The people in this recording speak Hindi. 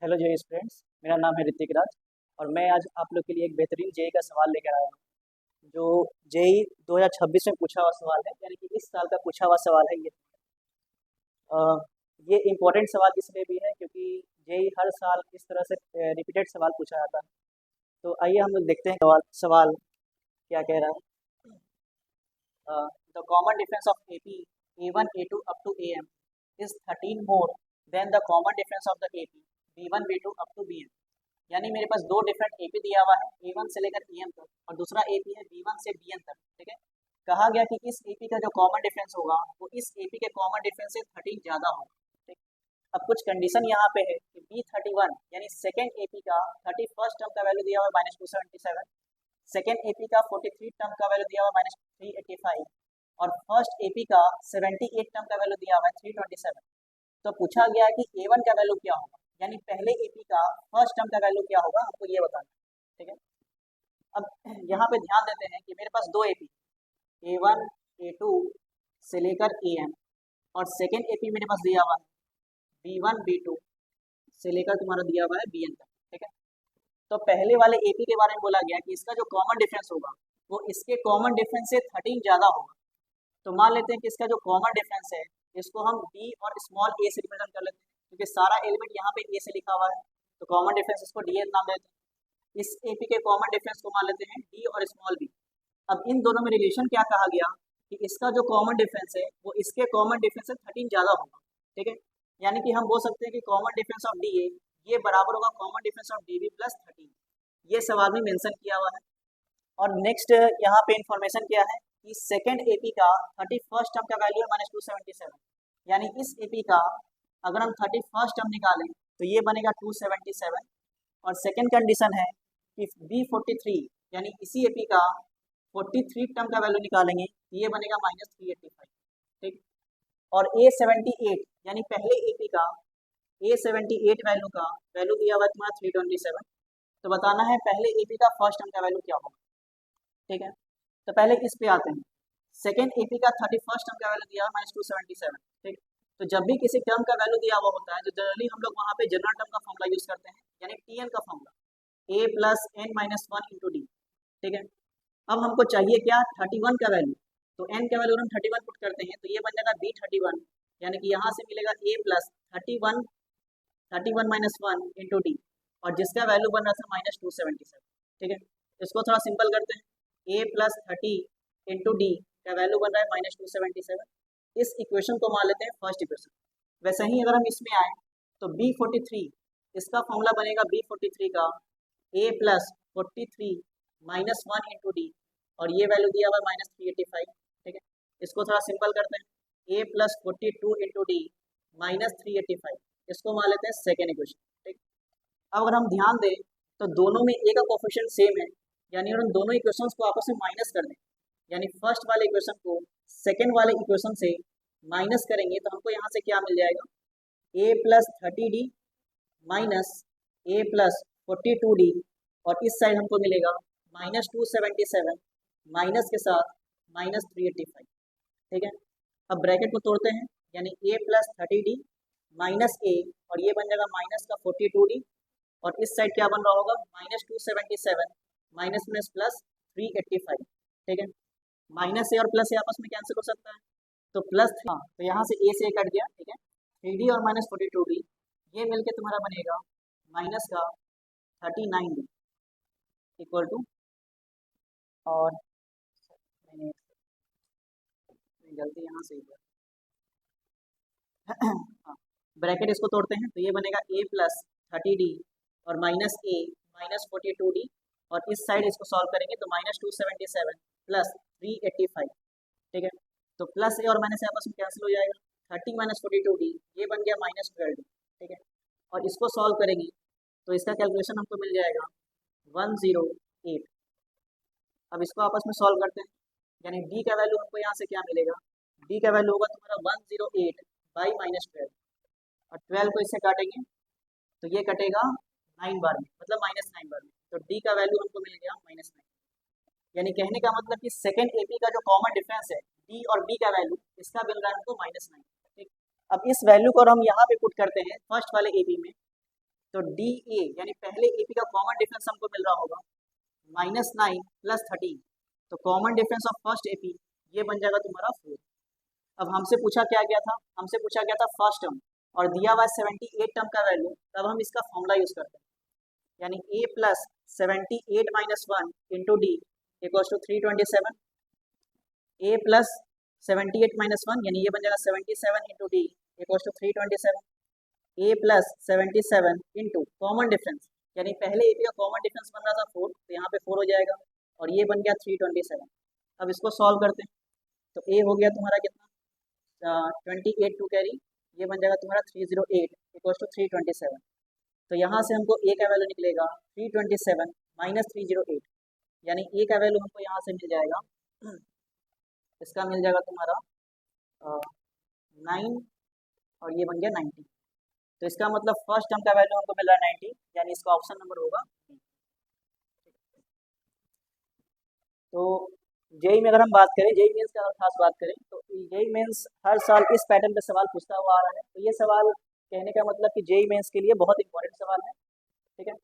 हेलो जेई स्टूडेंट्स, मेरा नाम है ऋतिक राज और मैं आज आप लोग के लिए एक बेहतरीन जेई का सवाल लेकर आया हूँ जो जेई 2026 में पूछा हुआ सवाल है, यानी कि इस साल का पूछा हुआ सवाल है ये। अ, ये इम्पोर्टेंट सवाल इसलिए भी है क्योंकि जेई हर साल इस तरह से रिपीटेड सवाल पूछा जाता है। तो आइए हम लोग देखते हैं सवाल सवाल क्या कह रहा है। The common difference of AP A1 A2 up to AM is 13 more than the common difference of the AP B1 B2 up to BM। यानी मेरे पास दो डिफरेंट एपी दिया हुआ है, A1 से लेकर EM तक, और दूसरा एपी है B1 से BN तक। ठीक है, कहा गया कि इस एपी का जो कॉमन डिफरेंस होगा वो इस एपी के कॉमन डिफरेंस से 13 ज़्यादा होगा। ठीक, अब कुछ कंडीशन यहाँ पे है कि B31 यानी सेकेंड एपी का 31st टर्म का वैल्यू दिया हुआ है -277, सेकेंड एपी का 43 टर्म का वैल्यू दिया हुआ है -385, और फर्स्ट एपी का 78 टर्म का वैल्यू दिया हुआ है 327। तो पूछा गया है कि A1 का वैल्यू क्या होगा, यानी पहले एपी का फर्स्ट टर्म का वैल्यू क्या होगा, हमको ये बताना है। ठीक है, अब यहाँ पे ध्यान देते हैं कि मेरे पास दो एपी A1 A2 से लेकर AM, और सेकेंड एपी मेरे पास दिया हुआ है B1 B2 से लेकर तुम्हारा दिया हुआ है BN तक। ठीक है, तो पहले वाले एपी के बारे में बोला गया कि इसका जो कॉमन डिफरेंस होगा वो इसके कॉमन डिफरेंस से 13 ज़्यादा होगा। तो मान लेते हैं कि इसका जो कॉमन डिफरेंस है इसको हम D और स्मॉल a से रिप्रेजेंट कर लेते हैं, क्योंकि सारा एलिमेंट यहाँ पे A से लिखा हुआ है, तो कॉमन डिफरेंस इसको डी नाम देते हैं। इस एपी के कॉमन डिफरेंस को मान लेते हैं D और स्मॉल b। अब इन दोनों में रिलेशन क्या कहा गया कि इसका जो कॉमन डिफरेंस है वो इसके कॉमन डिफरेंस से 13 ज़्यादा होगा। ठीक है, यानी कि हम बोल सकते हैं कि कॉमन डिफरेंस ऑफ DA ये बराबर होगा common difference of DB plus 13। ये सवाल में मेंशन किया हुआ है। और नेक्स्ट यहाँ पे इंफॉर्मेशन क्या है कि सेकेंड एपी का 31st टर्म का वैल्यू है -277, यानी इस एपी का अगर हम 31st टर्म निकालें तो ये बनेगा 277। और सेकेंड कंडीशन है कि B43 यानी इसी एपी का 43 टर्म का वैल्यू निकालेंगे तो ये बनेगा -385। ठीक, और A78 यानी पहले एपी का A78 वैल्यू का वैल्यू दिया हुआ है तुम्हारा 327। तो बताना है पहले एपी का फर्स्ट टर्म का वैल्यू क्या होगा। ठीक है, तो पहले इस पे आते हैं। सेकेंड एपी का 31st टर्म का वैल्यू दिया है -277। ठीक, तो जब भी किसी टर्म का वैल्यू दिया हुआ होता है तो जनरली हम लोग वहाँ पे जनरल टर्म का फॉर्मूला यूज करते हैं, यानी TN का formula A plus N minus 1 into D. ठीक है, अब हमको चाहिए क्या, 31 का वैल्यू। तो N का वैल्यू हम 31 पुट करते हैं तो ये बन जाएगा B31, यानी कि यहाँ से मिलेगा A plus 31 minus 1 into D, और जिसका वैल्यू बन रहा था -277। ठीक है, इसको थोड़ा सिंपल करते हैं। A प्लस 30 इंटू डी का वैल्यू बन रहा है -277। इस इक्वेशन को मान लेते हैं फर्स्ट इक्वेशन। वैसे ही अगर हम इसमें आए तो B43 इसका फॉर्मूला बनेगा B43 का A plus 43 minus 1 into D, और ये वैल्यू दिया हुआ है -385। ठीक है, इसको थोड़ा सिंपल करते हैं। A प्लस 42 इंटू डी -385, इसको मान लेते हैं सेकेंड इक्वेशन। ठीक, अब अगर हम ध्यान दें तो दोनों में A का कोफिशिएंट सेम है, यानी अगर हम दोनों इक्वेशंस को आपस में माइनस कर दें, यानी फर्स्ट वाले इक्वेशन को सेकेंड वाले इक्वेशन से माइनस करेंगे तो हमको यहाँ से क्या मिल जाएगा, A plus 30D minus A plus 42D, और इस साइड हमको मिलेगा -277 माइनस के साथ -385। ठीक है, अब ब्रैकेट को तोड़ते हैं, यानी A plus 30D minus A, और ये बन जाएगा माइनस का 42D, और इस साइड क्या बन रहा होगा -277 माइनस प्लस प्लस 385। ठीक है, माइनस ए और प्लस ए आपस में कैंसिल हो सकता है, तो प्लस हाँ, तो यहाँ से ए से कट गया। ठीक है, 3D और -42D ये मिलके तुम्हारा बनेगा माइनस का 39D इक्वल टू, और मैंने गलती यहाँ से हाँ, ब्रैकेट इसको तोड़ते हैं तो ये बनेगा A प्लस 30D और माइनस A माइनस 42D, और इस साइड इसको सॉल्व करेंगे तो -277 प्लस 385। ठीक है, तो प्लस ए और माइनस आपस में कैंसिल हो जाएगा, 30 माइनस 42D ये बन गया -12D। ठीक है, और इसको सॉल्व करेंगे तो इसका कैलकुलेशन हमको मिल जाएगा 108। अब इसको आपस में सॉल्व करते हैं, यानी D का वैल्यू हमको यहाँ से क्या मिलेगा, D का वैल्यू होगा तुम्हारा 108 बाई -12, और 12 को इससे काटेंगे तो ये कटेगा 9 बार में, मतलब -9 बार में, तो D का वैल्यू हमको मिल गया -9। यानी कहने का मतलब कि सेकेंड एपी का जो कॉमन डिफरेंस है D और B का वैल्यू, इसका मिल रहा है हमको -9। ठीक, अब इस वैल्यू को हम यहाँ पे पुट करते हैं फर्स्ट वाले एपी में, तो डी ए यानी पहले एपी का कॉमन डिफरेंस हमको मिल रहा होगा -9 + 13, तो common difference of first AP ये बन जाएगा तुम्हारा 4। अब हमसे पूछा क्या गया था, हमसे पूछा गया था फर्स्ट टर्म और दिया हुआ 78 टर्म का वैल्यू, तब हम इसका फॉर्मूला यूज करते हैं, यानी a + 78 - 1 into D equals to 327, a + 78 - 1 यानी ये बन जाएगा 77 into D equals to 327, a + 77 into common difference यानी पहले ए का कॉमन डिफरेंस बन रहा था 4, तो यहाँ पे 4 हो जाएगा और ये बन गया 327। अब इसको सॉल्व करते हैं, तो a हो गया तुम्हारा कितना 28 टू कैरी, ये बन जाएगा तुम्हारा 308 इक्वल्स टू 327। तो यहाँ से हमको a का वैल्यू निकलेगा 327 - 308, यानी a का वैल्यू हमको यहाँ से मिल जाएगा, इसका मिल जाएगा तुम्हारा 9 और ये बन गया 90। तो इसका मतलब फर्स्ट टर्म का वैल्यू हमको मिल रहा है 90, यानी इसका ऑप्शन नंबर होगा। तो जेई में अगर हम बात करें, जेई मेंस का अगर खास बात करें, तो जेई मेंस हर साल इस पैटर्न पे सवाल पूछता हुआ आ रहा है। तो ये सवाल कहने का मतलब कि जेई मेंस के लिए बहुत इंपॉर्टेंट सवाल है, ठीक है।